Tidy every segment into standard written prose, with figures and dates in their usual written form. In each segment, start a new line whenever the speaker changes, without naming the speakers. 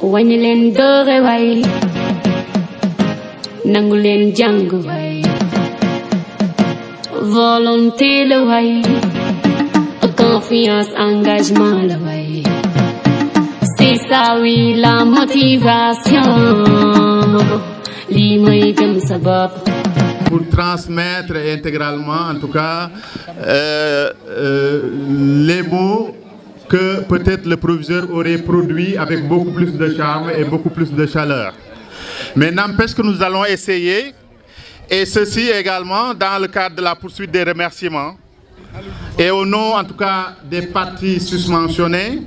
Wanilen dore way nangulen jang way volonté le way confiance engagement le way c'est ça oui la motivation li moy gëm sa bopp
pour transmettre intégralement en tout cas les mots que peut-être le proviseur aurait produit avec beaucoup plus de charme et beaucoup plus de chaleur. Mais n'empêche que nous allons essayer, et ceci également dans le cadre de la poursuite des remerciements, et au nom en tout cas des parties susmentionnées,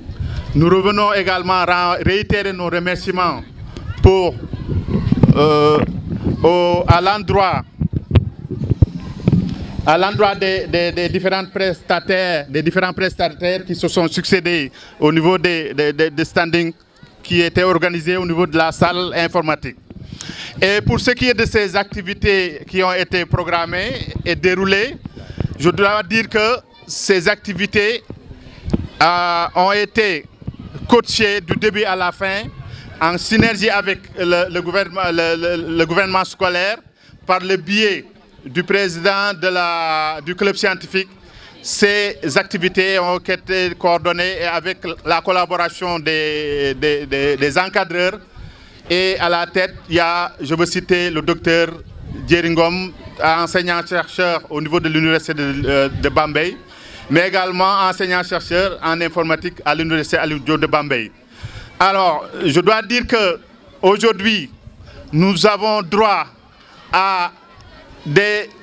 nous revenons également à réitérer nos remerciements pour, à l'endroit des différents prestataires qui se sont succédés au niveau des standings qui étaient organisés au niveau de la salle informatique. Et pour ce qui est de ces activités qui ont été programmées et déroulées, je dois dire que ces activités ont été coachées du début à la fin en synergie avec le gouvernement scolaire par le biais du président du club scientifique. Ces activités ont été coordonnées avec la collaboration des encadreurs. Et à la tête, il y a, je veux citer, le docteur Djeringom, enseignant-chercheur au niveau de l'université de Bambey, mais également enseignant-chercheur en informatique à l'université Aliou Diop de Bambey. Alors, je dois dire qu'aujourd'hui, nous avons droit à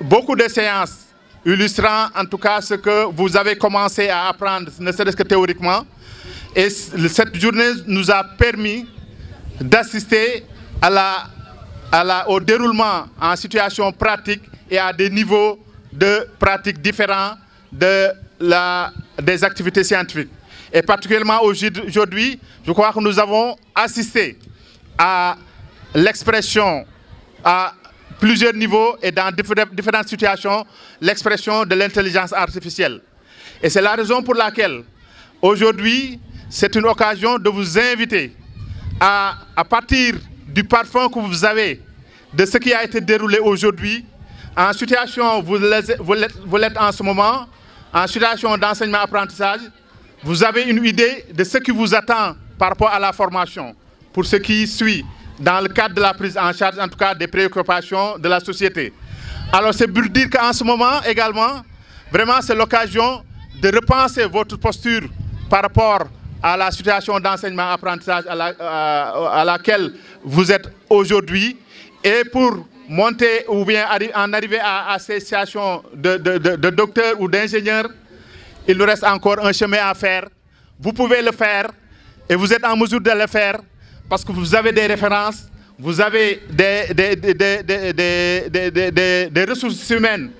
beaucoup de séances illustrant en tout cas ce que vous avez commencé à apprendre, ne serait-ce que théoriquement. Et cette journée nous a permis d'assister au déroulement en situation pratique et à des niveaux de pratique différents des activités scientifiques. Et particulièrement aujourd'hui, je crois que nous avons assisté à l'expression à plusieurs niveaux et dans différentes situations, l'expression de l'intelligence artificielle. Et c'est la raison pour laquelle, aujourd'hui, c'est une occasion de vous inviter à partir du parfum que vous avez, de ce qui a été déroulé aujourd'hui, en situation, vous l'êtes en ce moment, en situation d'enseignement-apprentissage, vous avez une idée de ce qui vous attend par rapport à la formation, pour ce qui suit, dans le cadre de la prise en charge, en tout cas des préoccupations de la société. Alors c'est pour dire qu'en ce moment également, vraiment c'est l'occasion de repenser votre posture par rapport à la situation d'enseignement-apprentissage à laquelle vous êtes aujourd'hui, et pour monter ou bien en arriver à ces situations de docteur ou d'ingénieur, il nous reste encore un chemin à faire. Vous pouvez le faire et vous êtes en mesure de le faire, parce que vous avez des références, vous avez des ressources humaines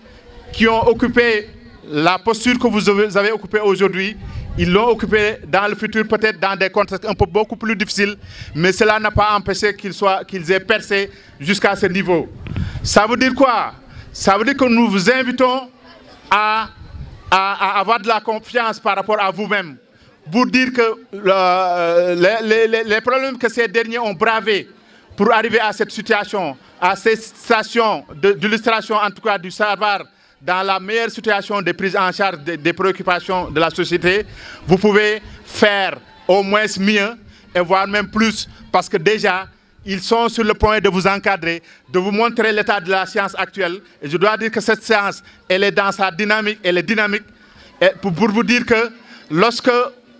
qui ont occupé la posture que vous avez occupée aujourd'hui. Ils l'ont occupée dans le futur, peut-être dans des contextes un peu beaucoup plus difficiles, mais cela n'a pas empêché qu'ils aient percé jusqu'à ce niveau. Ça veut dire quoi? Ça veut dire que nous vous invitons à avoir de la confiance par rapport à vous-même. Pour dire que les problèmes que ces derniers ont bravés pour arriver à cette situation, à ces stations d'illustration, en tout cas du savoir, dans la meilleure situation de prise en charge des préoccupations de la société, vous pouvez faire au moins mieux et voire même plus, parce que déjà, ils sont sur le point de vous encadrer, de vous montrer l'état de la science actuelle. Et je dois dire que cette science, elle est dans sa dynamique, elle est dynamique. Et pour vous dire que lorsque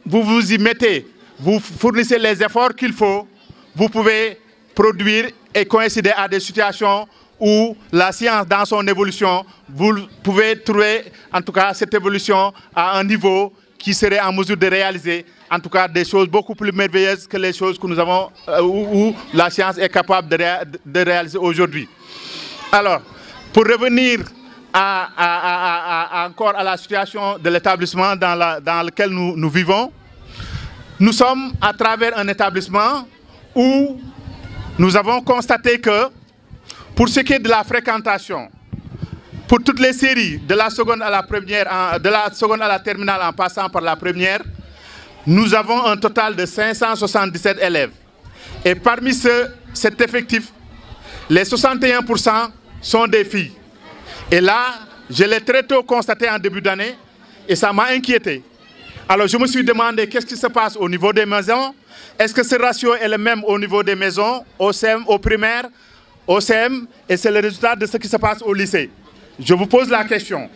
vous vous y mettez, vous fournissez les efforts qu'il faut, vous pouvez produire et coïncider à des situations où la science, dans son évolution, vous pouvez trouver en tout cas cette évolution à un niveau qui serait en mesure de réaliser en tout cas des choses beaucoup plus merveilleuses que les choses que nous avons, où la science est capable de réaliser aujourd'hui. Alors, pour revenir encore à la situation de l'établissement dans lequel nous vivons, nous sommes à travers un établissement où nous avons constaté que, pour ce qui est de la fréquentation, pour toutes les séries, de la seconde à la première, de la seconde à la terminale en passant par la première, nous avons un total de 577 élèves. Et parmi cet effectif, les 61% sont des filles. Et là, je l'ai très tôt constaté en début d'année et ça m'a inquiété. Alors je me suis demandé qu'est-ce qui se passe au niveau des maisons. Est-ce que ce ratio est le même au niveau des maisons, au CM, au primaire, au CM, et c'est le résultat de ce qui se passe au lycée. Je vous pose la question.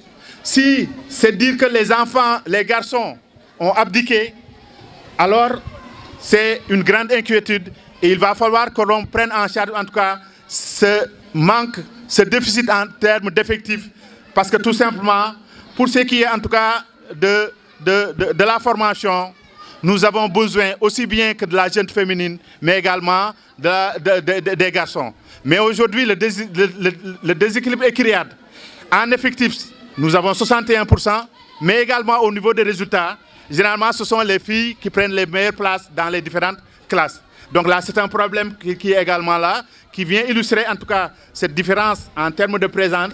Si c'est dire que les enfants, les garçons ont abdiqué, alors c'est une grande inquiétude et il va falloir que l'on prenne en charge en tout cas ce manque, ce déficit en termes d'effectifs, parce que tout simplement, pour ce qui est en tout cas de la formation, nous avons besoin aussi bien que de la jeune féminine, mais également des garçons. Mais aujourd'hui, le déséquilibre est criard. En effectif, nous avons 61%, mais également au niveau des résultats, généralement, ce sont les filles qui prennent les meilleures places dans les différentes classes. Donc là, c'est un problème qui est également là, qui vient illustrer en tout cas cette différence en termes de présence.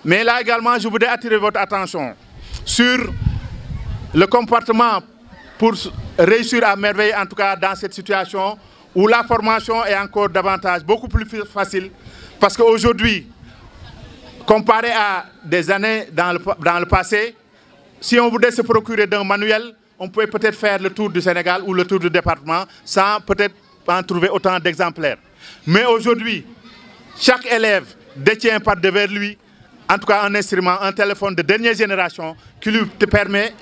Mais là également, je voudrais attirer votre attention sur le comportement pour réussir à merveille, en tout cas dans cette situation où la formation est encore davantage, beaucoup plus facile. Parce qu'aujourd'hui, comparé à des années dans le passé, si on voulait se procurer d'un manuel, on pouvait peut-être faire le tour du Sénégal ou le tour du département sans peut-être en trouver autant d'exemplaires. Mais aujourd'hui, chaque élève détient par devers lui, en tout cas un instrument, un téléphone de dernière génération qui lui permet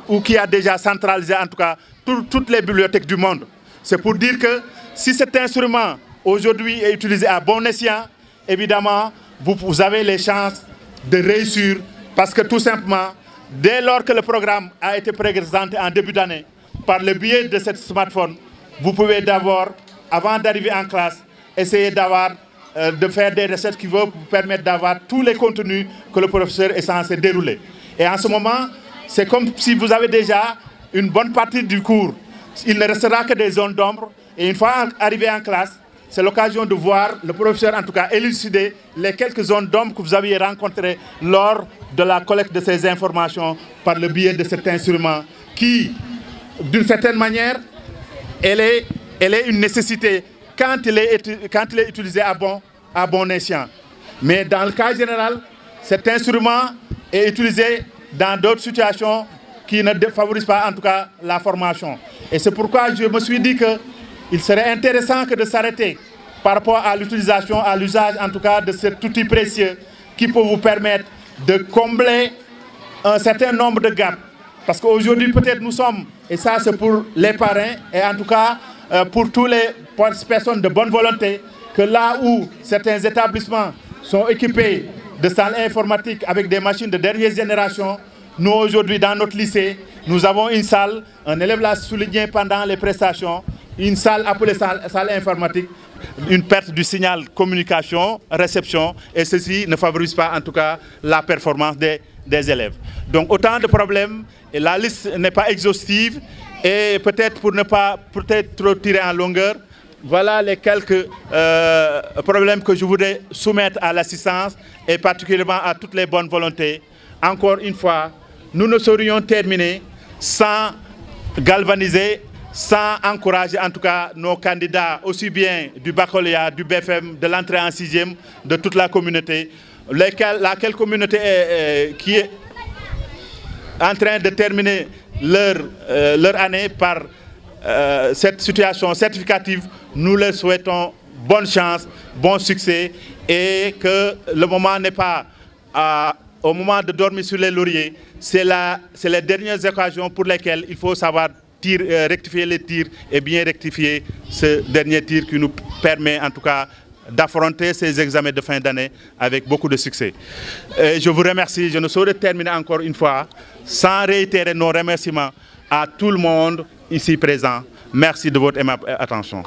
ou qui a déjà centralisé en tout cas toutes les bibliothèques du monde. C'est pour dire que si cet instrument aujourd'hui est utilisé à bon escient, évidemment, vous avez les chances de réussir parce que tout simplement, dès lors que le programme a été présenté en début d'année, par le biais de ce smartphone, vous pouvez d'abord, avant d'arriver en classe, essayer de faire des recettes qui vont vous permettre d'avoir tous les contenus que le professeur est censé dérouler. Et en ce moment, c'est comme si vous avez déjà une bonne partie du cours. Il ne restera que des zones d'ombre. Et une fois arrivé en classe, c'est l'occasion de voir le professeur, en tout cas, élucider les quelques zones d'ombre que vous aviez rencontrées lors de la collecte de ces informations par le biais de cet instrument qui, d'une certaine manière, elle est une nécessité quand il est utilisé à bon escient. Mais dans le cas général, cet instrument est utilisé dans d'autres situations qui ne favorisent pas en tout cas la formation. Et c'est pourquoi je me suis dit qu'il serait intéressant que de s'arrêter par rapport à l'utilisation, à l'usage en tout cas de cet outil précieux qui peut vous permettre de combler un certain nombre de gaps. Parce qu'aujourd'hui peut-être nous sommes, et ça c'est pour les parrains, et en tout cas pour toutes les personnes de bonne volonté, que là où certains établissements sont équipés de salles informatiques avec des machines de dernière génération, nous aujourd'hui dans notre lycée, nous avons une salle, un élève l'a souligné pendant les prestations, une salle appelée salle informatique, une perte du signal communication, réception, et ceci ne favorise pas en tout cas la performance des élèves. Donc autant de problèmes, et la liste n'est pas exhaustive, et peut-être pour ne pas trop tirer en longueur, voilà les quelques problèmes que je voudrais soumettre à l'assistance et particulièrement à toutes les bonnes volontés. Encore une fois, nous ne saurions terminer sans galvaniser, sans encourager en tout cas nos candidats, aussi bien du baccalauréat, du BFM, de l'entrée en 6e, de toute la communauté, laquelle communauté qui est en train de terminer leur année par cette situation certificative. Nous leur souhaitons bonne chance, bon succès et que le moment n'est pas au moment de dormir sur les lauriers. C'est les dernières occasions pour lesquelles il faut savoir rectifier les tirs et bien rectifier ce dernier tir qui nous permet en tout cas d'affronter ces examens de fin d'année avec beaucoup de succès. Je vous remercie. Je ne saurais terminer encore une fois sans réitérer nos remerciements à tout le monde ici présent. Merci de votre aimable attention.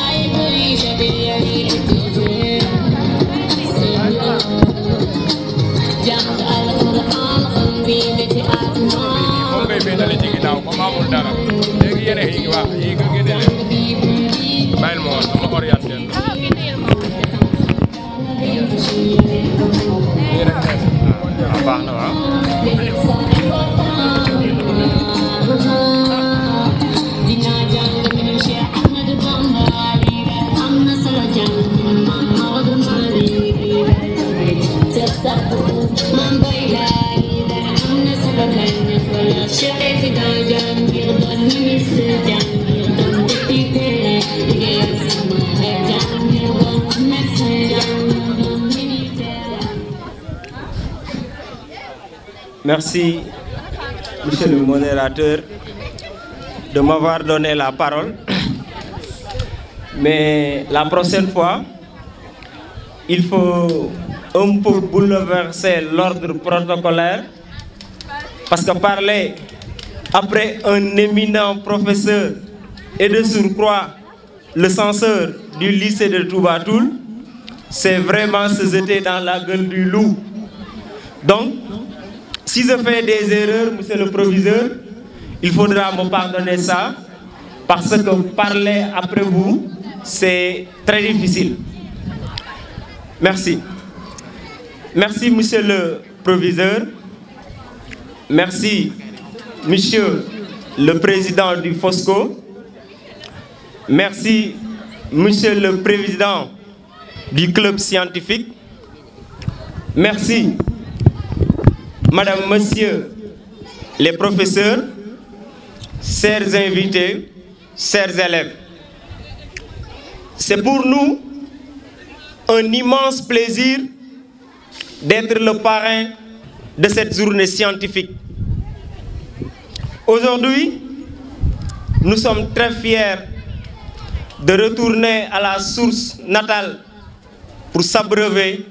I believe
Merci, monsieur le modérateur, de m'avoir donné la parole. Mais la prochaine fois, il faut un peu bouleverser l'ordre protocolaire, parce que parler après un éminent professeur et de surcroît le censeur du lycée de Toubatoul, c'est vraiment se jeter dans la gueule du loup. Donc, si je fais des erreurs, monsieur le proviseur, il faudra me pardonner ça, parce que parler après vous, c'est très difficile. Merci. Merci, monsieur le proviseur. Merci, monsieur le président du FOSCO. Merci, monsieur le président du club scientifique. Merci, madame, monsieur les professeurs, chers invités, chers élèves. C'est pour nous un immense plaisir d'être le parrain de cette journée scientifique. Aujourd'hui, nous sommes très fiers de retourner à la source natale pour s'abreuver,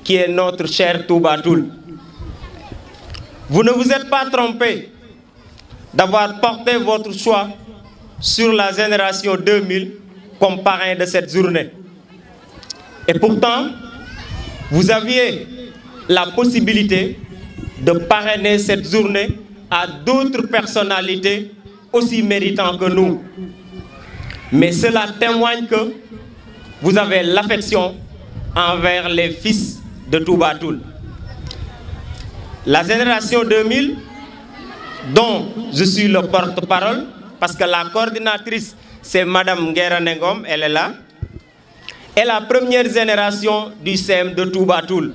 qui est notre cher Toubatoul. Vous ne vous êtes pas trompé d'avoir porté votre choix sur la génération 2000 comme parrain de cette journée. Et pourtant, vous aviez la possibilité de parrainer cette journée à d'autres personnalités aussi méritantes que nous. Mais cela témoigne que vous avez l'affection envers les fils de Toubatoul. La génération 2000, dont je suis le porte-parole, parce que la coordinatrice, c'est Madame Nguera Nengom, elle est là, est la première génération du CEM de Toubatoul,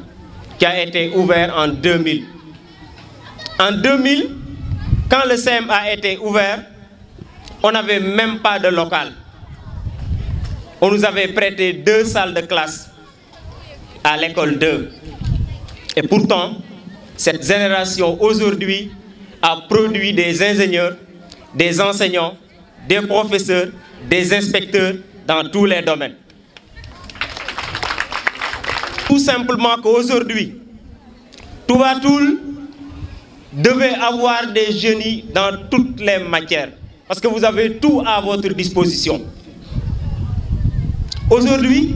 qui a été ouvert en 2000. En 2000, quand le CEM a été ouvert, on n'avait même pas de local. On nous avait prêté 2 salles de classe à l'école 2. Et pourtant, cette génération aujourd'hui a produit des ingénieurs, des enseignants, des professeurs, des inspecteurs dans tous les domaines. Tout simplement qu'aujourd'hui, Toubatoul devait avoir des génies dans toutes les matières, parce que vous avez tout à votre disposition. Aujourd'hui,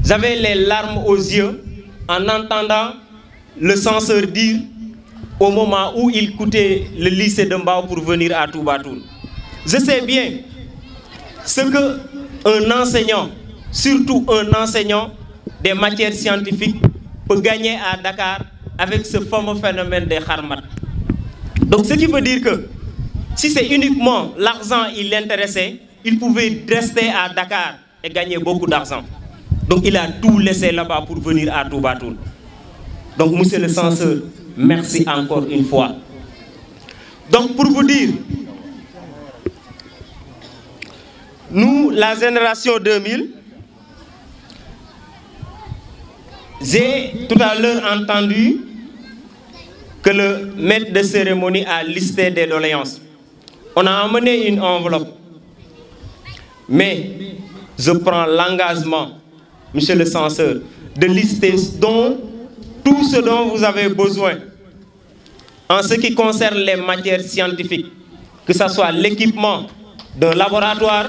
j'avais les larmes aux yeux en entendant le censeur dire au moment où il quittait le lycée de Mbao pour venir à Toubatoul. Je sais bien ce qu'un enseignant, surtout un enseignant des matières scientifiques, peut gagner à Dakar avec ce fameux phénomène des kharmat. Donc ce qui veut dire que si c'est uniquement l'argent qui l'intéressait, il pouvait rester à Dakar et gagner beaucoup d'argent. Donc il a tout laissé là-bas pour venir à Toubatoul. Donc monsieur le censeur, merci encore une fois. Donc pour vous dire, nous, la génération 2000, j'ai tout à l'heure entendu que le maître de cérémonie a listé des doléances. On a amené une enveloppe. Mais je prends l'engagement, monsieur le censeur, de lister tout ce dont vous avez besoin en ce qui concerne les matières scientifiques, que ce soit l'équipement d'un laboratoire,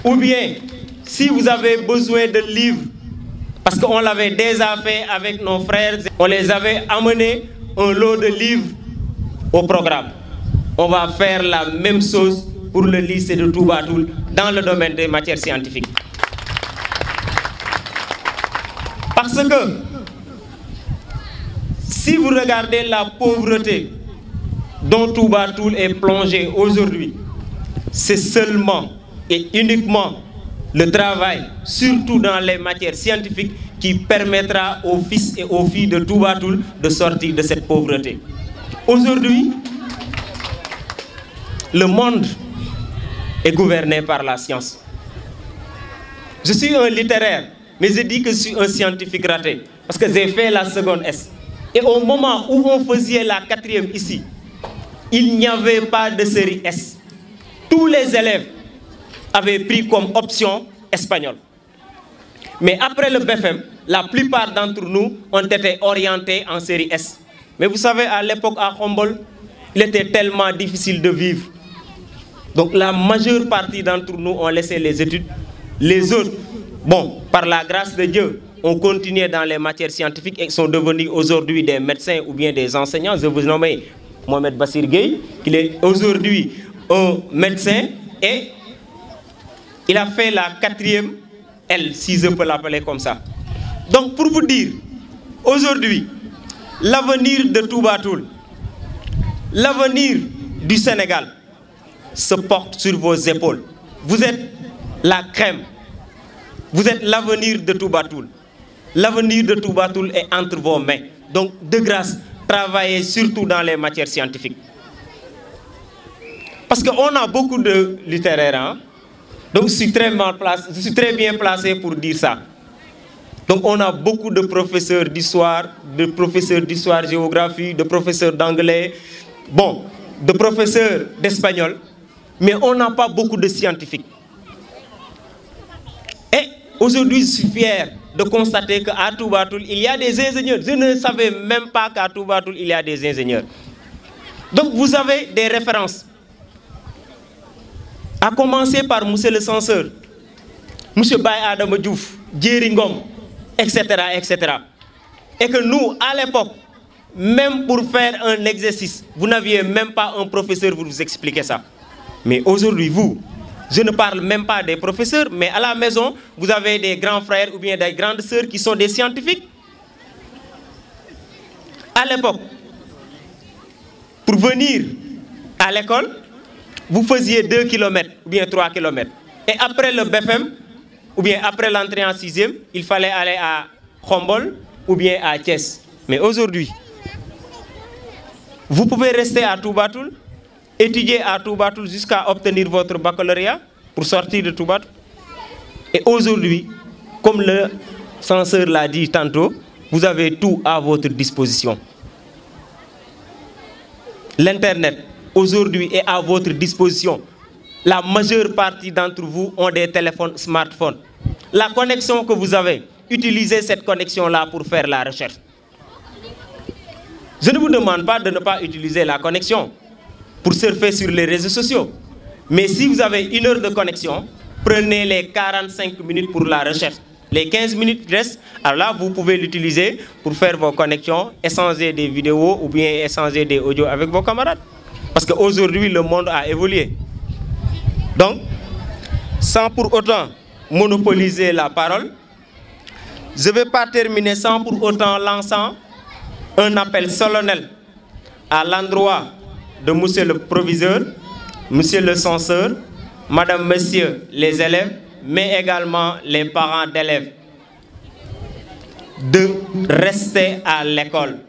Ou bien, si vous avez besoin de livres, parce qu'on l'avait déjà fait avec nos frères, on les avait amenés un lot de livres au programme. On va faire la même chose pour le lycée de Toubatoul dans le domaine des matières scientifiques. Parce que si vous regardez la pauvreté dont Toubatoul est plongé aujourd'hui, c'est seulement et uniquement le travail, surtout dans les matières scientifiques, qui permettra aux fils et aux filles de Toubatoul de sortir de cette pauvreté. Aujourd'hui, le monde est gouverné par la science. Je suis un littéraire, mais je dis que je suis un scientifique raté, parce que j'ai fait la seconde S. Et au moment où on faisait la 4e ici, il n'y avait pas de série S. Tous les élèves avaient pris comme option espagnol. Mais après le BFM, la plupart d'entre nous ont été orientés en série S. Mais vous savez, à l'époque à Khombol, il était tellement difficile de vivre. Donc la majeure partie d'entre nous ont laissé les études. Les autres, bon, par la grâce de Dieu, ont continué dans les matières scientifiques et sont devenus aujourd'hui des médecins ou bien des enseignants. Je vous nomme Mohamed Bassir Gueye, qui est aujourd'hui un médecin et il a fait la 4e L, si je peux l'appeler comme ça. Donc pour vous dire, aujourd'hui, l'avenir de Toubatoul, l'avenir du Sénégal se porte sur vos épaules. Vous êtes la crème. Vous êtes l'avenir de Toubatoul. L'avenir de Toubatoul est entre vos mains. Donc, de grâce, travaillez surtout dans les matières scientifiques. Parce qu'on a beaucoup de littéraires, hein? Donc je suis très bien placé pour dire ça. Donc on a beaucoup de professeurs d'histoire, géographie, de professeurs d'anglais, bon, de professeurs d'espagnol, mais on n'a pas beaucoup de scientifiques. Et aujourd'hui, je suis fier de constater qu'à Toubatoul, il y a des ingénieurs. Je ne savais même pas qu'à Toubatoul, il y a des ingénieurs. Donc vous avez des références. À commencer par M. le censeur, M. Baye Adama Diouf, Djeri Ngom, etc., etc. Et que nous, à l'époque, même pour faire un exercice, vous n'aviez même pas un professeur pour vous expliquer ça. Mais aujourd'hui, vous, je ne parle même pas des professeurs, mais à la maison, vous avez des grands frères ou bien des grandes sœurs qui sont des scientifiques. À l'époque, pour venir à l'école, vous faisiez 2 km ou bien 3 km. Et après le BFM, ou bien après l'entrée en 6e, il fallait aller à Khombol ou bien à Thiès. Mais aujourd'hui, vous pouvez rester à Toubatoul, étudier à Toubatoul jusqu'à obtenir votre baccalauréat pour sortir de Toubatoul. Et aujourd'hui, comme le censeur l'a dit tantôt, vous avez tout à votre disposition. L'Internet, aujourd'hui, est à votre disposition. La majeure partie d'entre vous ont des téléphones smartphones. La connexion que vous avez, utilisez cette connexion-là pour faire la recherche. Je ne vous demande pas de ne pas utiliser la connexion pour surfer sur les réseaux sociaux. Mais si vous avez 1 heure de connexion, prenez les 45 minutes pour la recherche. Les 15 minutes restent, alors là, vous pouvez l'utiliser pour faire vos connexions, échanger des vidéos ou bien échanger des audios avec vos camarades. Parce qu'aujourd'hui, le monde a évolué. Donc, sans pour autant monopoliser la parole, je ne vais pas terminer sans pour autant lancer un appel solennel à l'endroit de monsieur le proviseur, monsieur le censeur, madame, monsieur les élèves, mais également les parents d'élèves, de rester à l'école.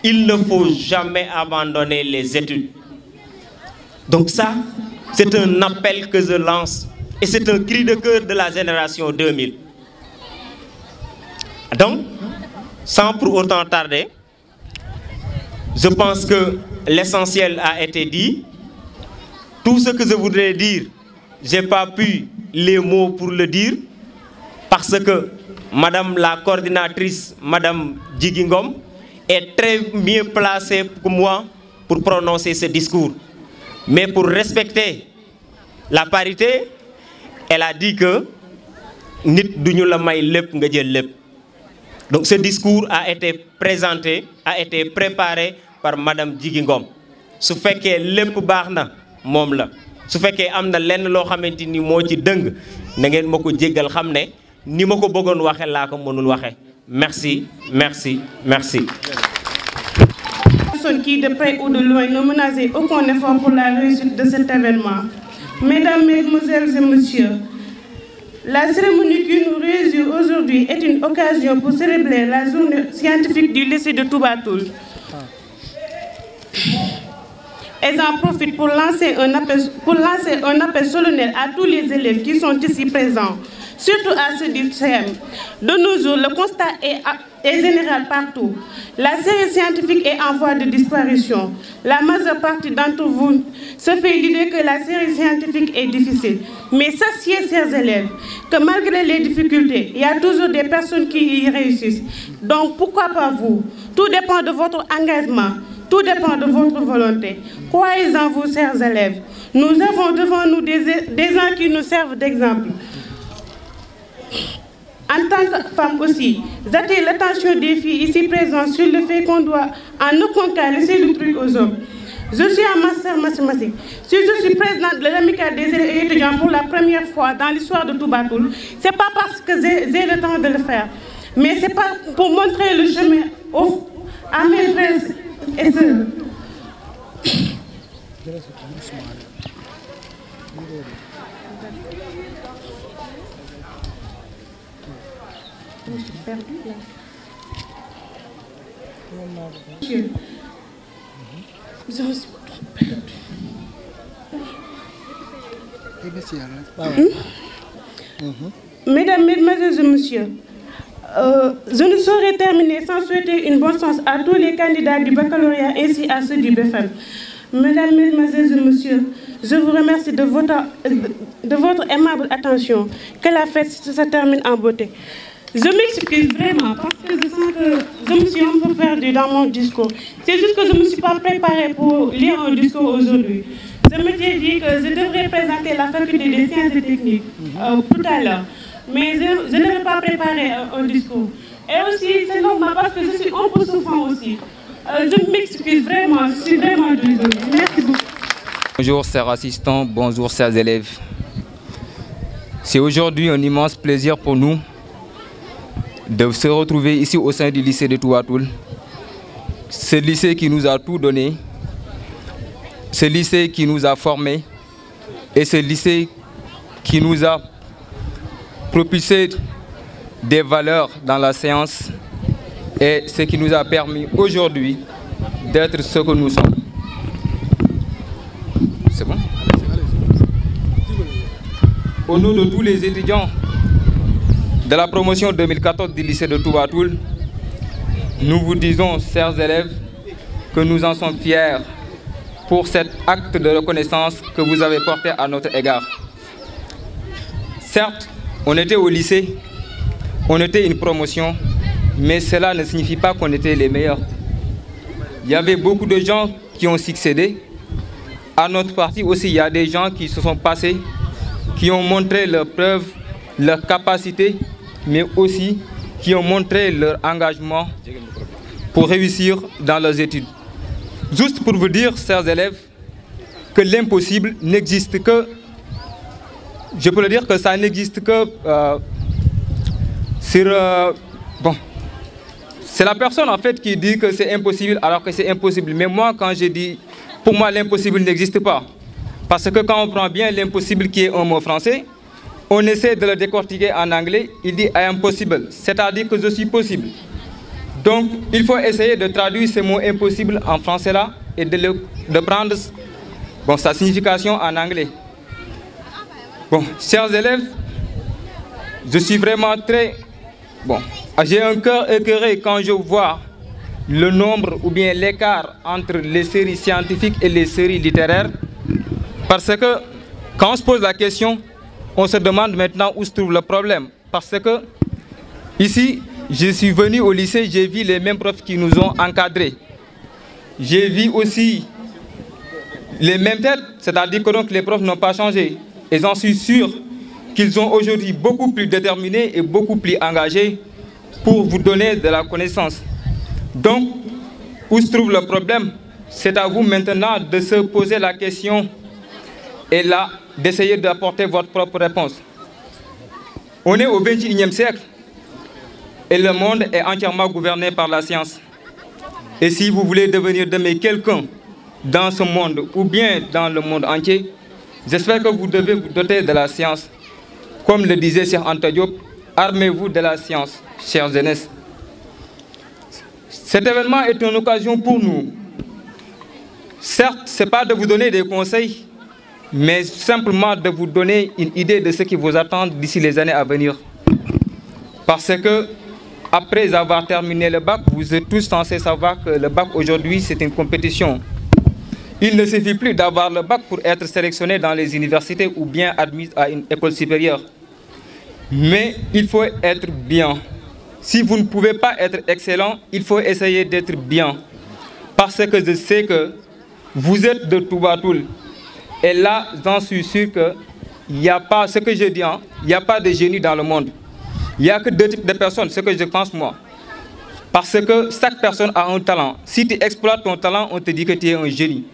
Il ne faut jamais abandonner les études. Donc ça, c'est un appel que je lance et c'est un cri de cœur de la génération 2000. Donc, sans pour autant tarder, je pense que l'essentiel a été dit. Tout ce que je voudrais dire, je n'ai pas pu les mots pour le dire parce que madame la coordinatrice, madame Djigingom, est très bien placée que moi pour prononcer ce discours. Mais pour respecter la parité Elle a dit que nit duñu la may lepp nga jël lepp. Donc ce discours a été présenté, a été préparé par Madame Djigui Ngom. Su fekkee lepp baxna mom la. Su fekkee amna lenn lo xamanteni mo ci deung na ngeen mako jéggal xamné ni mako bëggoon waxé la ko mënul waxé. Merci, merci, merci.
Personne qui de près ou de loin ne menacent aucun effort pour la réussite de cet événement. Mesdames, Mesdemoiselles et Messieurs, la cérémonie qui nous réunit aujourd'hui est une occasion pour célébrer la journée scientifique du lycée de Toubatoul. Et j'en profite pour lancer un appel solennel à tous les élèves qui sont ici présents, surtout à ceux du CM. De nos jours, le constat est général partout. La série scientifique est en voie de disparition. La majeure partie d'entre vous se fait l'idée que la série scientifique est difficile. Mais sachez, chers élèves, que malgré les difficultés, il y a toujours des personnes qui y réussissent. Donc pourquoi pas vous? Tout dépend de votre engagement. Tout dépend de votre volonté. Croyez en vous, chers élèves. Nous avons devant nous des gens qui nous servent d'exemple. En tant que femme aussi, j'attire l'attention des filles ici présentes sur le fait qu'on doit en aucun cas laisser le truc aux hommes. Je suis en master mathématique. Si je suis présidente de l'amicale des élèves et étudiants pour la première fois dans l'histoire de Toubatoul, ce n'est pas parce que j'ai le temps de le faire, mais c'est pas pour montrer le chemin à mes frères et sœurs. Mesdames, Mesdemoiselles et Messieurs, je ne saurais terminer sans souhaiter une bonne chance à tous les candidats du baccalauréat ainsi à ceux du BFM. Mesdames, Mesdemoiselles et Messieurs, je vous remercie de votre aimable attention. Que la fête se termine en beauté. Je m'excuse vraiment parce que je sens que je me suis un peu perdue dans mon discours. C'est juste que je ne me suis pas préparée pour lire un discours aujourd'hui. Je me suis dit que je devrais présenter la faculté des sciences et techniques tout à l'heure. Mais je n'avais pas préparé un discours. Et aussi, c'est normal parce que je suis un peu souffrant aussi. Je m'excuse vraiment, je suis vraiment désolée. Merci beaucoup.
Bonjour, chers assistants, bonjour, chers élèves. C'est aujourd'hui un immense plaisir pour nous de se retrouver ici au sein du lycée de Toubatoul. Ce lycée qui nous a tout donné, ce lycée qui nous a formés et ce lycée qui nous a propulsé des valeurs dans la science et ce qui nous a permis aujourd'hui d'être ce que nous sommes. C'est bon? Au nom de tous les étudiants de la promotion 2014 du lycée de Toubatoul, nous vous disons, chers élèves, que nous en sommes fiers pour cet acte de reconnaissance que vous avez porté à notre égard. Certes, on était au lycée, on était une promotion, mais cela ne signifie pas qu'on était les meilleurs. Il y avait beaucoup de gens qui ont succédé. À notre parti aussi, il y a des gens qui se sont passés, qui ont montré leurs preuves, leur capacité, mais aussi qui ont montré leur engagement pour réussir dans leurs études. Juste pour vous dire, chers élèves, que l'impossible n'existe que, je peux le dire que ça n'existe que bon, c'est la personne en fait qui dit que c'est impossible alors que c'est impossible. Mais moi, quand je dis, pour moi, l'impossible n'existe pas. Parce que quand on prend bien l'impossible qui est un mot français, on essaie de le décortiquer en anglais, il dit « I am possible », c'est-à-dire que je suis possible. Donc, il faut essayer de traduire ce mot « impossible » en français là et de prendre sa signification en anglais. Bon, chers élèves, je suis vraiment très... Bon, j'ai un cœur écœuré quand je vois le nombre ou bien l'écart entre les séries scientifiques et les séries littéraires. Parce que quand on se pose la question, on se demande maintenant où se trouve le problème. Parce que ici, je suis venu au lycée, j'ai vu les mêmes profs qui nous ont encadrés. J'ai vu aussi les mêmes têtes, c'est-à-dire que donc les profs n'ont pas changé. Et j'en suis sûr qu'ils ont aujourd'hui beaucoup plus déterminés et beaucoup plus engagés pour vous donner de la connaissance. Donc, où se trouve le problème? C'est à vous maintenant de se poser la question et là, d'essayer d'apporter votre propre réponse. On est au XXIe siècle et le monde est entièrement gouverné par la science. Et si vous voulez devenir demain quelqu'un dans ce monde ou bien dans le monde entier, j'espère que vous devez vous doter de la science. Comme le disait Cheikh Anta Diop, armez-vous de la science, chers jeunesse. Cet événement est une occasion pour nous. Certes, ce n'est pas de vous donner des conseils, mais simplement de vous donner une idée de ce qui vous attend d'ici les années à venir. Parce que, après avoir terminé le bac, vous êtes tous censés savoir que le bac aujourd'hui, c'est une compétition. Il ne suffit plus d'avoir le bac pour être sélectionné dans les universités ou bien admis à une école supérieure. Mais il faut être bien. Si vous ne pouvez pas être excellent, il faut essayer d'être bien. Parce que je sais que vous êtes de Toubatoul. Et là, j'en suis sûr qu'il n'y a pas, ce que je dis, il n'y a pas de génie dans le monde. Il n'y a que deux types de personnes, ce que je pense moi. Parce que chaque personne a un talent. Si tu exploites ton talent, on te dit que tu es un génie.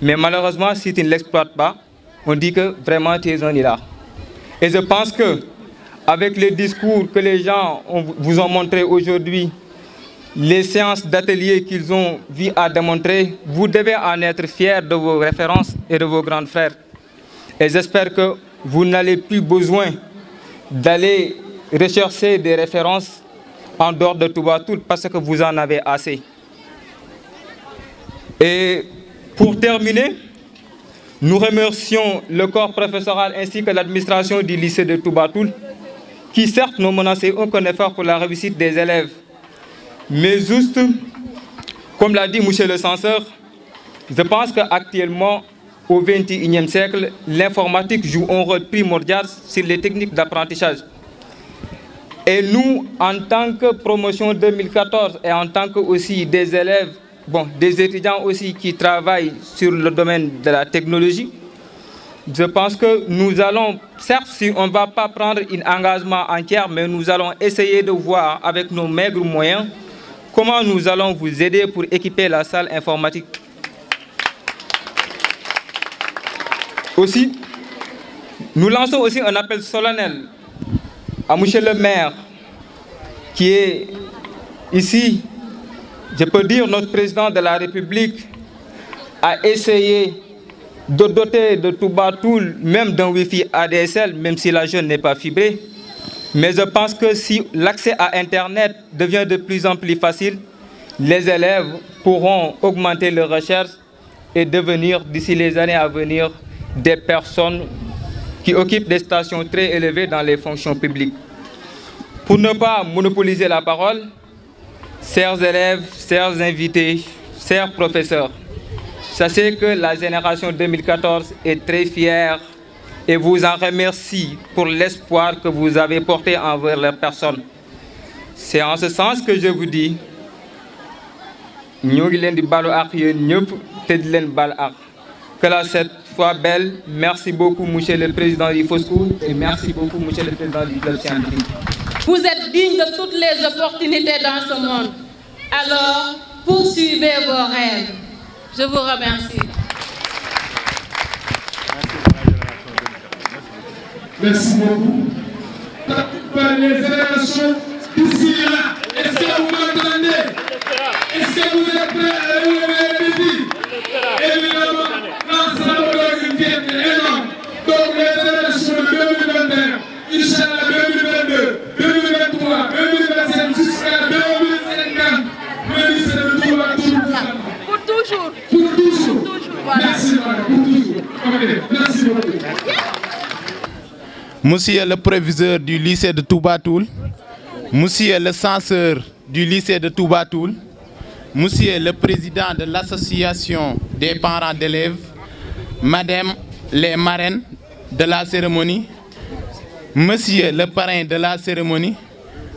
Mais malheureusement, si tu ne l'exploites pas, on dit que vraiment tu es un hilar. Et je pense que avec les discours que les gens vous ont montrés aujourd'hui, les séances d'atelier qu'ils ont vu à démontrer, vous devez en être fiers de vos références et de vos grands frères. Et j'espère que vous n'avez plus besoin d'aller rechercher des références en dehors de Toubatoul parce que vous en avez assez. Et pour terminer, nous remercions le corps professoral ainsi que l'administration du lycée de Toubatoul qui certes n'ont menacé aucun effort pour la réussite des élèves. Mais juste, comme l'a dit M. le censeur, je pense qu'actuellement, au XXIe siècle, l'informatique joue un rôle primordial sur les techniques d'apprentissage. Et nous, en tant que promotion 2014 et en tant que aussi des élèves, des étudiants aussi qui travaillent sur le domaine de la technologie, je pense que nous allons, certes, si on ne va pas prendre un engagement entier, mais nous allons essayer de voir avec nos maigres moyens comment nous allons vous aider pour équiper la salle informatique. Aussi, nous lançons aussi un appel solennel à M. le maire, qui est ici, je peux dire notre président de la République, a essayé de doter de Toubatoul même d'un Wi-Fi ADSL, même si la jeune n'est pas fibrée. Mais je pense que si l'accès à Internet devient de plus en plus facile, les élèves pourront augmenter leurs recherches et devenir, d'ici les années à venir, des personnes qui occupent des stations très élevées dans les fonctions publiques. Pour ne pas monopoliser la parole, chers élèves, chers invités, chers professeurs, sachez que la génération 2014 est très fière et vous en remercie pour l'espoir que vous avez porté envers leur personne. C'est en ce sens que je vous dis, que la fête soit belle. Merci beaucoup, monsieur le président du FOSCO, et merci beaucoup, monsieur le président du club scientifique.
Vous êtes digne de toutes les opportunités dans ce monde. Alors, poursuivez vos rêves. Je vous remercie.
Merci beaucoup. Par les générations d'ici là, est-ce que vous m'entendez? Est-ce que vous êtes prêts à relever le défi? Évidemment, l'ensemble de une fête énorme. Donc les générations de 2021, Inch'Allah 2022, 2023, 2025 jusqu'à 2050, le lycée de Toubatoul.
Pour toujours.
Pour toujours.
Pour toujours, voilà.
Merci, madame, pour toujours. Merci beaucoup.
Monsieur le proviseur du lycée de Toubatoul, Monsieur le censeur du lycée de Toubatoul, Monsieur le président de l'association des parents d'élèves, Madame les marraines de la cérémonie, Monsieur le parrain de la cérémonie,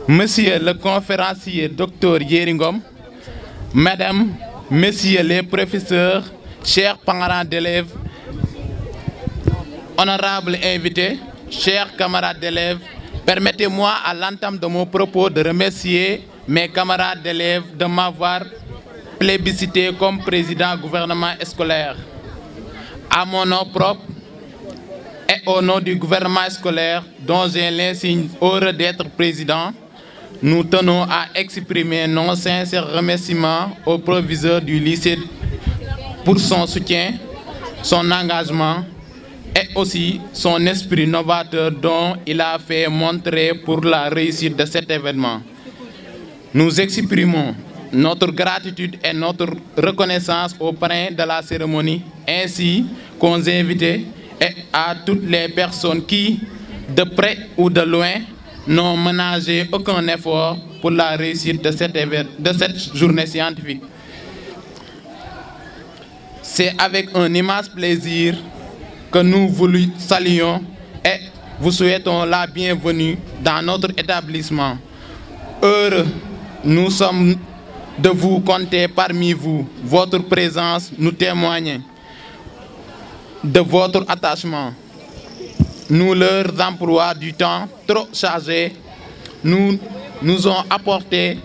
Monsieur le conférencier Dr Yeringom, Madame, Messieurs les professeurs, chers parents d'élèves, honorables invités, chers camarades d'élèves, permettez-moi à l'entame de mon propos de remercier mes camarades d'élèves de m'avoir plébiscité comme président du gouvernement scolaire. À mon nom propre et au nom du gouvernement scolaire dont j'ai l'insigne heureux d'être président, nous tenons à exprimer nos sincères remerciements au proviseur du lycée pour son soutien, son engagement et aussi son esprit novateur dont il a fait montrer pour la réussite de cet événement. Nous exprimons notre gratitude et notre reconnaissance aux parrains de la cérémonie, ainsi qu'aux invités et à toutes les personnes qui, de près ou de loin, n'ont ménagé aucun effort pour la réussite de cette journée scientifique. C'est avec un immense plaisir que nous vous saluons et vous souhaitons la bienvenue dans notre établissement. Heureux, nous sommes de vous compter parmi vous. Votre présence nous témoigne de votre attachement. Nous, leurs emplois du temps trop chargés, nous ont apporté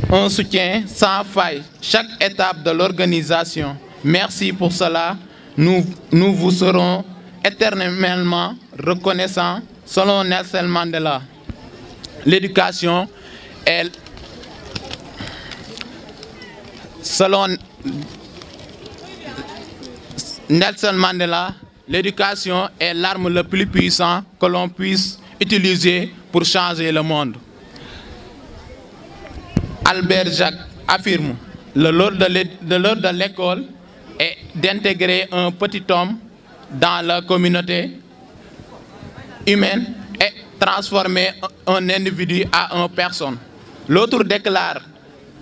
un soutien sans faille chaque étape de l'organisation. Merci pour cela. Nous vous serons éternellement reconnaissants selon Nelson Mandela. L'éducation est selon Nelson Mandela, l'éducation est l'arme la plus puissante que l'on puisse utiliser pour changer le monde. Albert Jacques affirme le rôle de l'école est d'intégrer un petit homme dans la communauté humaine et transformer un individu à une personne. L'autre déclare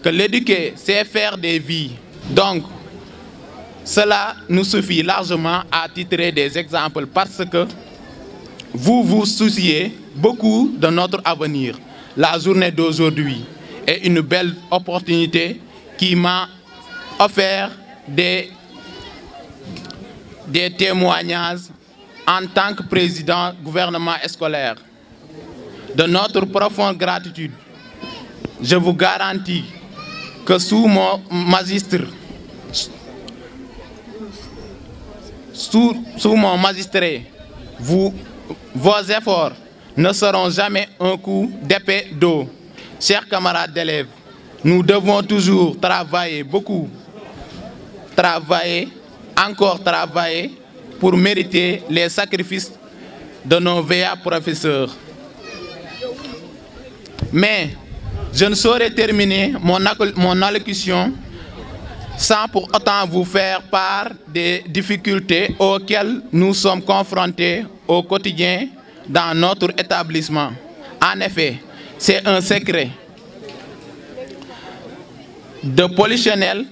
que l'éduquer, c'est faire des vies. Donc, cela nous suffit largement à titrer des exemples parce que vous vous souciez beaucoup de notre avenir. La journée d'aujourd'hui est une belle opportunité qui m'a offert des témoignages en tant que président du gouvernement scolaire. De notre profonde gratitude, je vous garantis que sous mon magistrat, vos efforts ne seront jamais un coup d'épée d'eau. Chers camarades d'élèves, nous devons toujours travailler beaucoup, encore travailler pour mériter les sacrifices de nos veillants professeurs. Mais je ne saurais terminer mon allocution sans pour autant vous faire part des difficultés auxquelles nous sommes confrontés au quotidien dans notre établissement. En effet, c'est un secret de polichinelle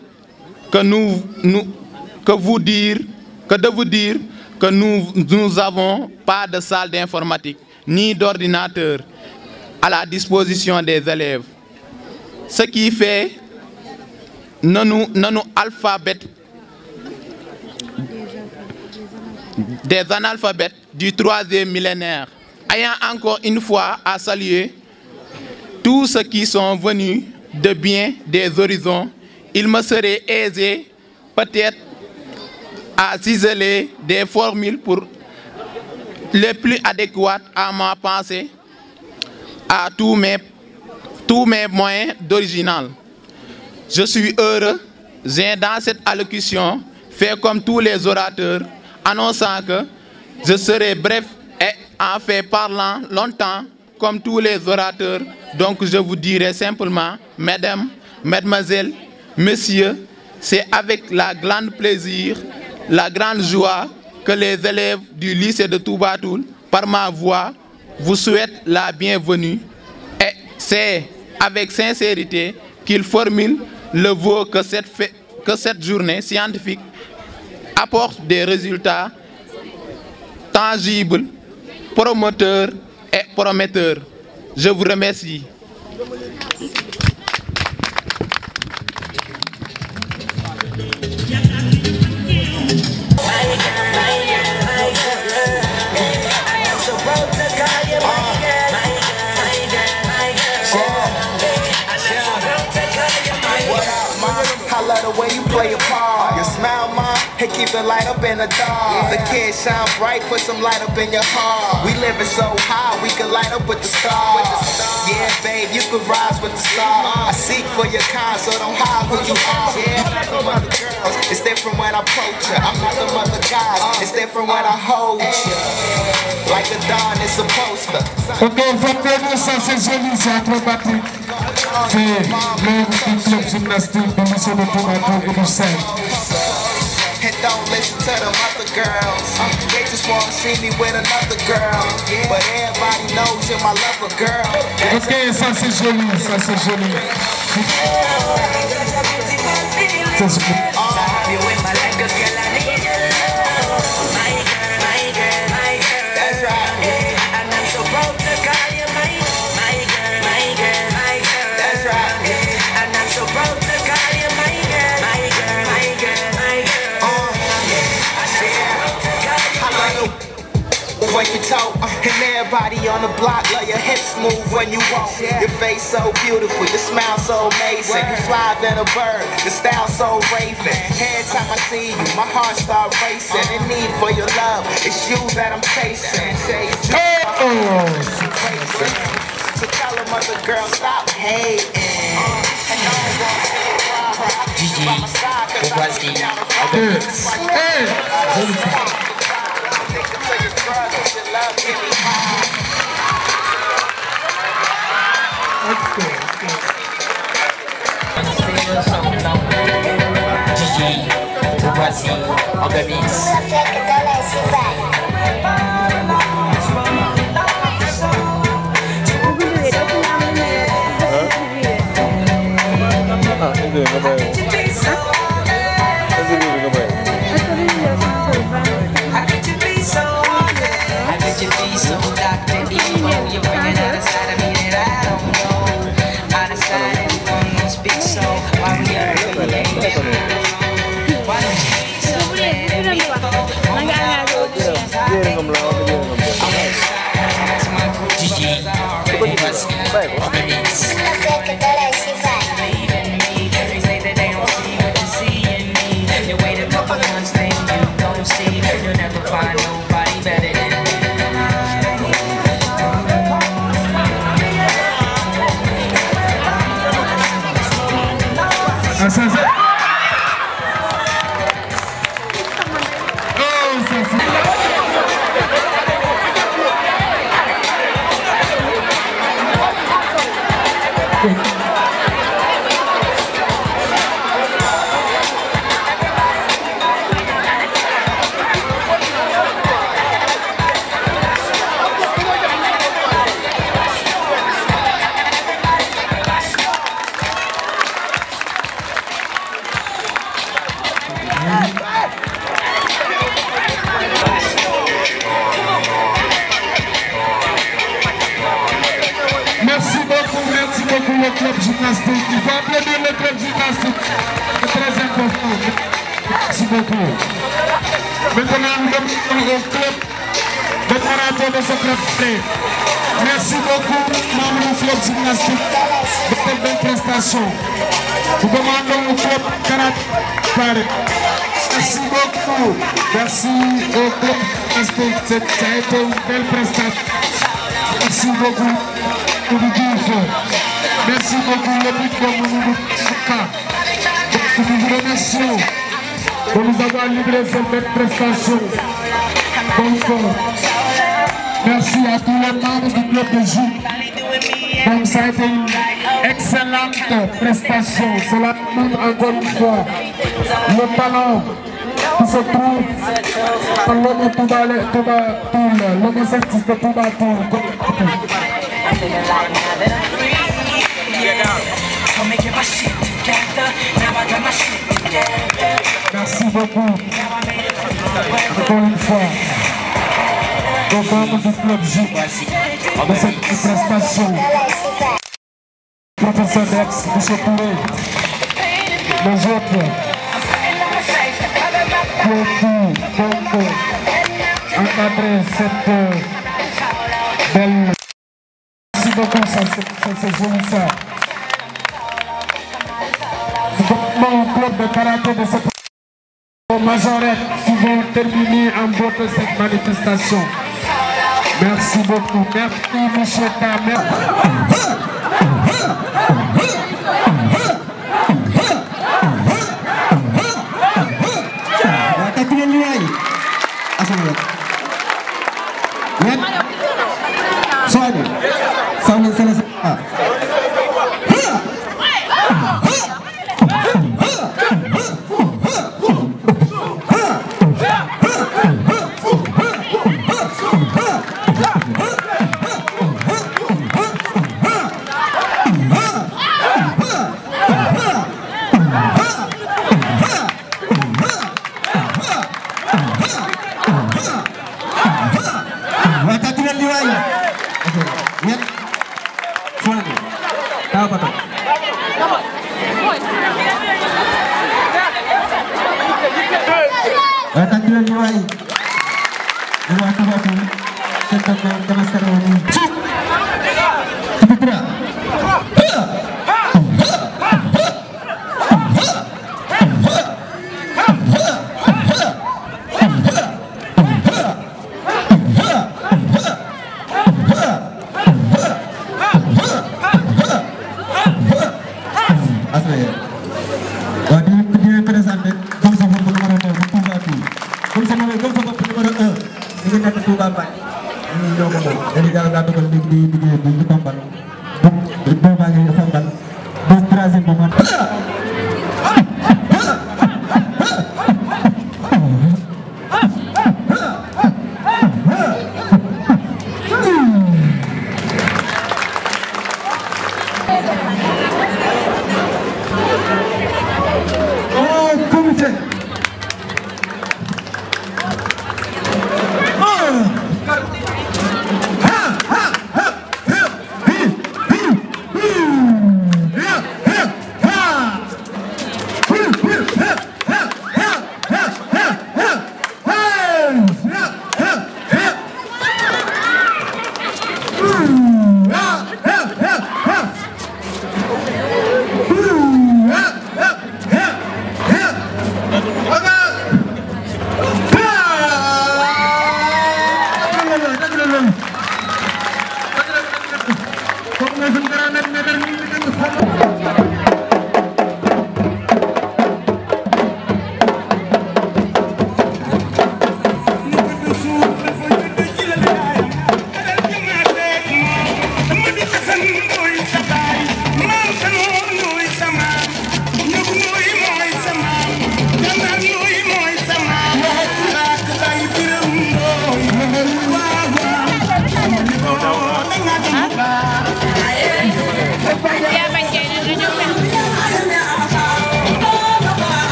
que de vous dire que nous n'avons pas de salle d'informatique ni d'ordinateur à la disposition des élèves. Ce qui fait des analphabètes du 3e millénaire. Ayant encore une fois à saluer tous ceux qui sont venus de bien des horizons, il me serait aisé peut-être à ciseler des formules pour les plus adéquates à ma pensée, à tous mes moyens d'original. Je suis heureux, j'ai dans cette allocution fait comme tous les orateurs, annonçant que je serai bref et en fait parlant longtemps comme tous les orateurs. Donc je vous dirai simplement, mesdames, mesdemoiselles, messieurs, c'est avec la grande plaisir, la grande joie que les élèves du lycée de Touba Toul, par ma voix, vous souhaitent la bienvenue. Et c'est avec sincérité qu'ils formulent le vœu que cette journée scientifique apporte des résultats tangibles, promoteurs et prometteurs. Je vous remercie.
So play a part. Your smile, mom, hey, keep the light up in the dark. The kids shine bright, put some light up in your heart. We living so high, we can light up with the stars. Yeah, babe, you can rise with the stars. I seek for your kind, so don't hide who you are. Yeah, I'm not the mother girls, it's different when I approach you. I'm not the mother guys, it's different when I hold you. Like a dawn, it's a poster.
Ok, votre ça c'est joli, c'est acrobatique. C'est le club gymnastique de Monsieur de Tomato et du Seine.
And don't listen to them other girls. They just wanna see me with another girl. But everybody knows you're my lover, girl.
Ok, ça c'est joli, ça c'est joli. C'est joli.
When you talk, and everybody on the block love your hips move when you walk. Your face so beautiful, your smile so amazing. You fly than a bird, your style so raving. Every time I see you, my heart start racing. The need for your love, it's you that I'm chasing. So tell them other girls stop hating. And no one wants to cry by my side, 'cause I see down the
Gigi, te voici, organise.
Le club gymnastique, il faut applaudir le club gymnastique, c'est très important. Merci beaucoup. Maintenant, nous demandons au club de marathon de ce club play. Merci beaucoup, membres du club gymnastique, de cette belle prestation. Nous demandons au club karaté. Merci beaucoup. Merci au club gymnastique, ça a été une belle prestation. Merci beaucoup. Merci beaucoup le but de Mounou Souka. Nous vous remercions de nous avoir livré cette belle prestation. Donc, merci à tous les membres du club de jeu. Donc ça a été une excellente prestation. Cela montre encore une fois le talent qui se trouve dans l'homosexualité de Toubatoul. Merci beaucoup. Encore une fois, aux membres du club J de cette prestation. Professeur Dex, M. Touré, les autres qui ont pu donc encadrer cette belle. Merci beaucoup, c'est joli ça. élèves de karaté de ce majorette qui vont terminer en beauté cette manifestation. Merci beaucoup. Merci, monsieur Tamer.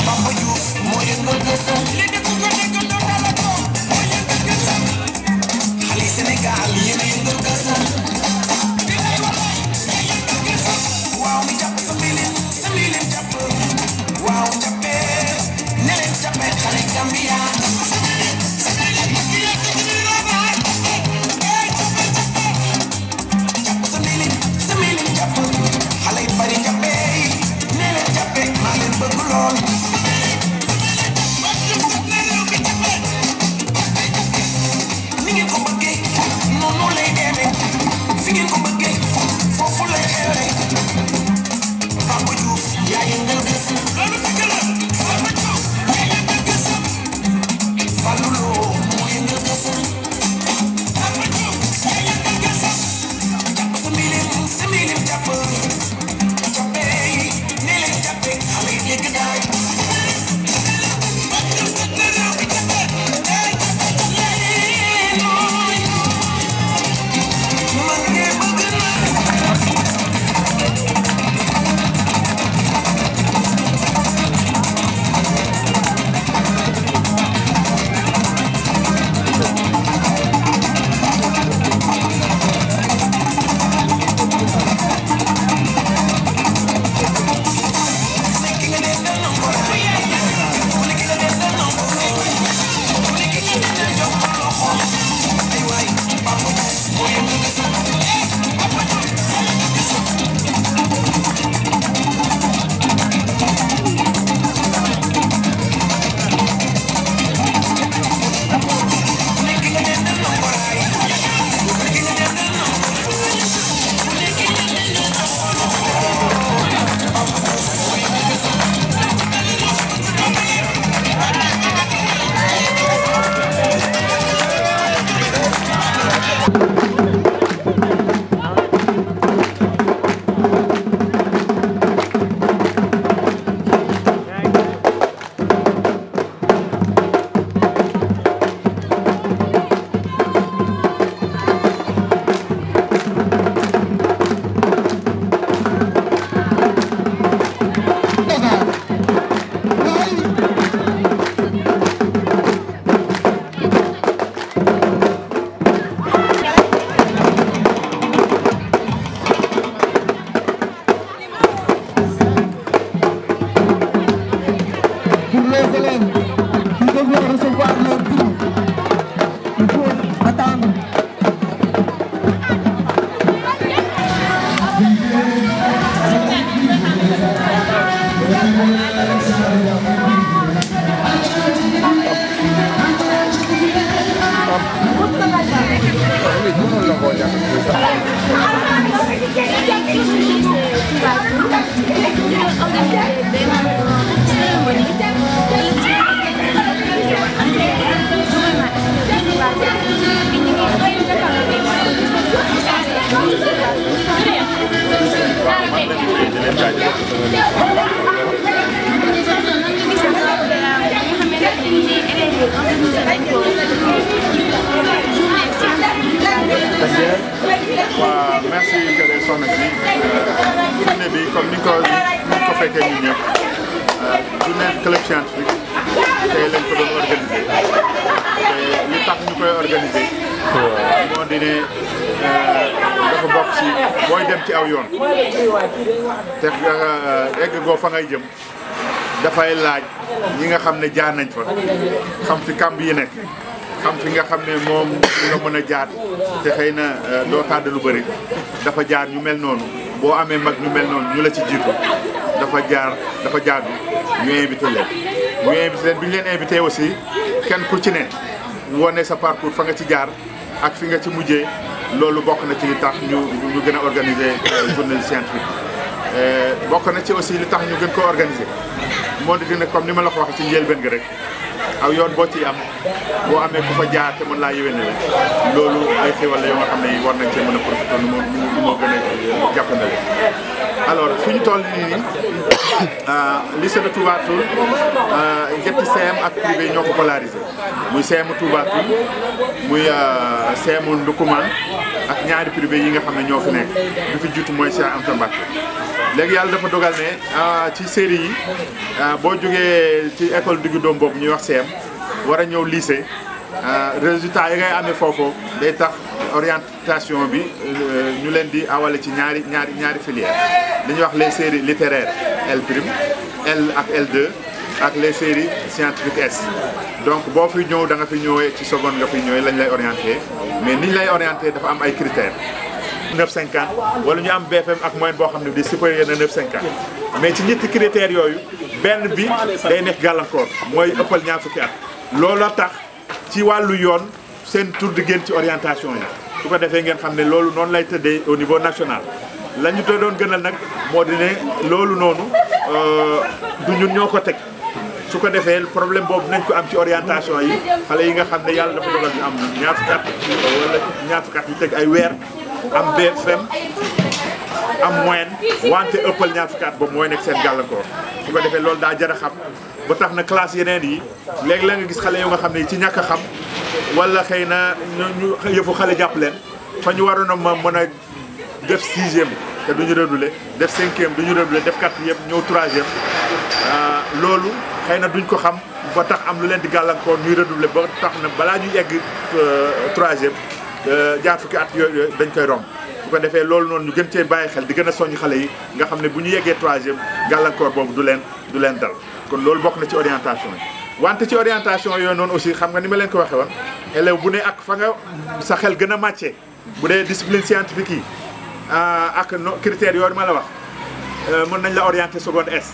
Papa, you
waaw merci Kelle soxna si journée bi comme ni ko fekkee ñun ñëpp journée club scientifique tey lañ ko doon organisé te li tax ñu koy organisé moo di ne dafa bokk si booy dem ci aw yoon te egg goo fa ngay jëm dafay laaj ñi nga xam ne jaar nañ fa xam fi kamb yi nekk xam fi nga xam ne moom nga mën a jaar te xëy na doo tàdd lu bëri dafa jaar ñu mel noonu boo amee mag ñu mel noonu ñu la ci jiitu dafa jaadu ñu invité leen. ñu invité leen bi ñu leen invité aussi kenn ku ci ne wone sa parcours fa nga ci jaar ak fi nga ci mujjee loolu bokk na ci li tax ñu gën a organiser journée scientifique bokk na ci aussi li tax ñu gën ko organiser moo di ne comme ni ma la ko waxee ci njëlbéen gi rek. aw yoon boo ci am boo amee ku fa jaar te mën laa yéwéne la loolu ay xéwal la yoo nga xam ne war nañ cee mën a profité nu moo gën a jàppandale alors fi ñu toll nii lycée de Touba Toul ñetti CM ak privé ñoo ko polarisé muy CM Touba Toul muy CM Ndoukoumane ak ñaari privé yi nga xam ne ñoo fi nekk bi fi jiitu mooy Cheikh Anta Mbacké léegi yàlla dafa dogal ne ci série yi boo jógee ci école diggu doom boobu ñuy wax CM war a ñëw lycée résultat yi ngay amee foofu day tax orientation bi ñu leen di awale ci ñaari filière dañuy wax les séries littéraires L prime L ak L2 ak les séries scientifiques S donc boo fi ñëw da nga fi ñëwee ci seconde nga fi ñëwee lañ lay orienté mais niñ lay orienté dafa am ay critères
9,50 wala ñu am BFM ak moyenne boo xam ne di supérieur na 9,50 mais ci ñetti critères yooyu benn bi day nekk gàllankoor mooy ëppal ñaar fukki at loolu tax ci wàllu yoon seen tur di génn ci orientation yi su ko defee ngeen xam ne loolu noonu lay tëddee au niveau national la ñu te doon gënal nag moo di ne loolu noonu du ñun ñoo ko teg su ko defee problème boobu nañ ko am ci orientation yi xale yi nga xam ne yàlla dafa dogal ñu am ñaar fukki at wala ñaar fukki at yu teg ay weer am BFM am moyenne wante ëppal ñaar fukki at boobu mooy nekk seen gàllankoor su ko defee loolu daa jar a xam ba tax na classe yeneen yi léegi la nga gis xale yu nga xam ne ci ñàkk a xam wala xëy na ñu yëfu xale jàpp leen fa ñu waroon a mën a def 6e te duñu redoubler def 5e duñu redoubler def 4e ñëw 3e loolu xëy na duñ ko xam ba tax am lu leen di gàllankoor ñuy redoubler ba tax na balaa ñuy egg 3e jaar fukki at yooyu dañ koy romb bu ko defee loolu noonu ñu gën cee bàyyi xel di gën a soññ xale yi nga xam ne bu ñu yeggee 3e gàllankoor boobu du leen dal kon loolu bokk na ci orientation yi wante ci orientation yooyu noonu aussi xam nga ni ma leen ko waxee woon élève bu ne ak fa nga sa xel gën a màccee bu dee discipline scientifique yi ak critères yooyu ma la wax mën nañ la orienter seconde S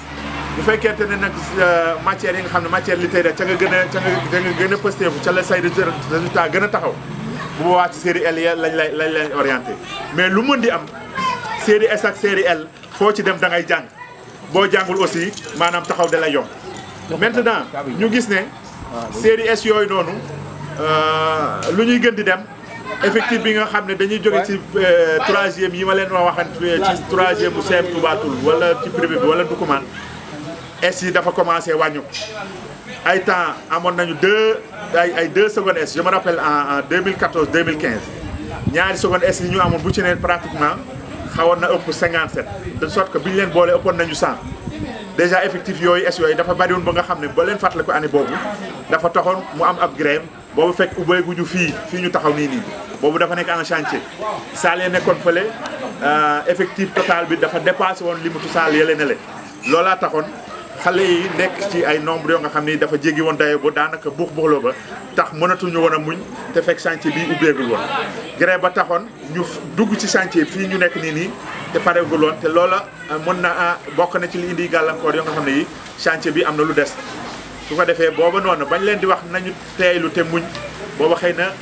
bu fekkente ne nag matières yi nga xam ne matière littéraire ca nga gën a pësteefu ca la say résultat gën a taxaw bu boobaa ci série L ya lañ lay orienté mais lu mën di am série S ak série L foo ci dem da ngay jàng boo jàngul aussi maanaam taxaw da lay yomb maintenant ñu gis ne série S yooyu noonu lu ñuy gën di dem effectif bi nga xam ne dañuy jóge ci 3e yi ma leen waxan ci 3e bu CM Touba Toul wala ci privé bi wala Doukoumane S yi dafa commencé wàññu ay temps amoon nañu ay 2 secondes S je me rappelle en 2014 2015 ñaari secondes S yi ñu amoon bu ci ne pratiquement xawoon na ëpp 57 de sorte que bi ñu leen boole ëppoon nañu 100 déjà effectif yooyu S yooyu dafa bari woon ba nga xam ne ba leen fàttali ko année boobu dafa taxoon mu am ab grève boobu fekk ubbeeguñu fii ñu taxaw nii boobu dafa nekk en chantier salle yi nekkoon fële effectif total bi dafa dépassé woon limitu salle yële ne le loolaa taxoon xale yi nekk ci ay nombre yoo nga xam ni dafa jéggi woon dayo ba daanaka buuxloo ba tax mënatuñu woon a muñ te fekk chantier bi ubbeegul woon grève ba taxoon ñu dugg ci chantier fii ñu nekk nii te pareegul woon te loola mën na bokk na ci li indi gàllankoor yoo nga xam ne yi chantier bi am na lu des su ko defee booba noonu bañ leen di wax nañu teeylu te muñ booba xëy na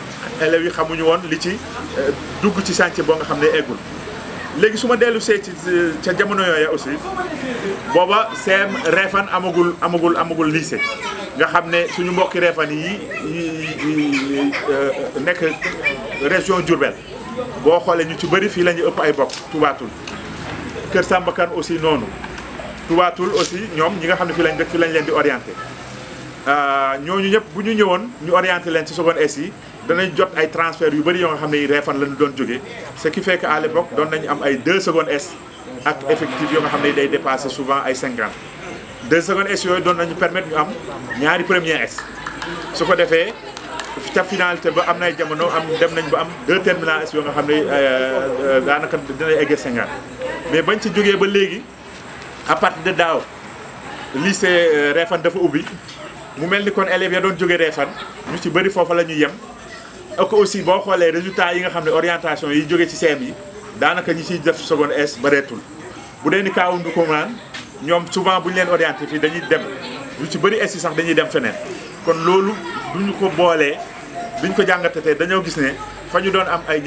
élèves yi xamuñu woon li ci dugg ci chantier boo nga xam ne eggul léegi su ma dellu see ci ca jamono yooya aussi booba CM Réfane amagul lycée nga xam ne suñu mbokki Réfane yi nekk région Diourbel boo xoolee ñu ci bëri fii la ñu ëpp ay bokk Touba Toul Kër Samba Kane aussi noonu Touba Toul aussi ñoom ñi nga xam ne fii lañ dëkk fii lañ leen di orienté ñooñu ñëpp bu ñu ñëwoon ñu orienté leen ci seconde S yi danañ jot ay transfert yu bëri yoo nga xam ne Réfane lañu doon jógee ce qui fait que à l'époque doon nañu am ay 2 secondes S ak effectif yoo nga xam ne day dépassé souvent ay 50 2 secondes S yooyu doon nañu permettre ñu am ñaari premier S su ko defee ca finalité ba am na ay jamono dem nañ ba am 2 terminal S yoo nga xam ne daanaka dina eggee 50 mais bañ ci jógee ba léegi à partir de daaw lycée Réfane dafa ubbi mu mel ni kon élèves ya doon jógee Réfane ñu ci bëri foofa la ñuy yem ak aussi boo xoolee résultats yi nga xam ne orientation yi jógee ci CM yi daanaka ñi ciy def seconde S bareetul bu dee ni kaawu Doukoumane ñoom souvent bu ñu leen orienté fii dañuy dem lu ci bëri S yi sax dañuy dem feneen kon loolu duñu ko boolee duñ ko jàngatatee dañoo gis ne fa ñu doon am ay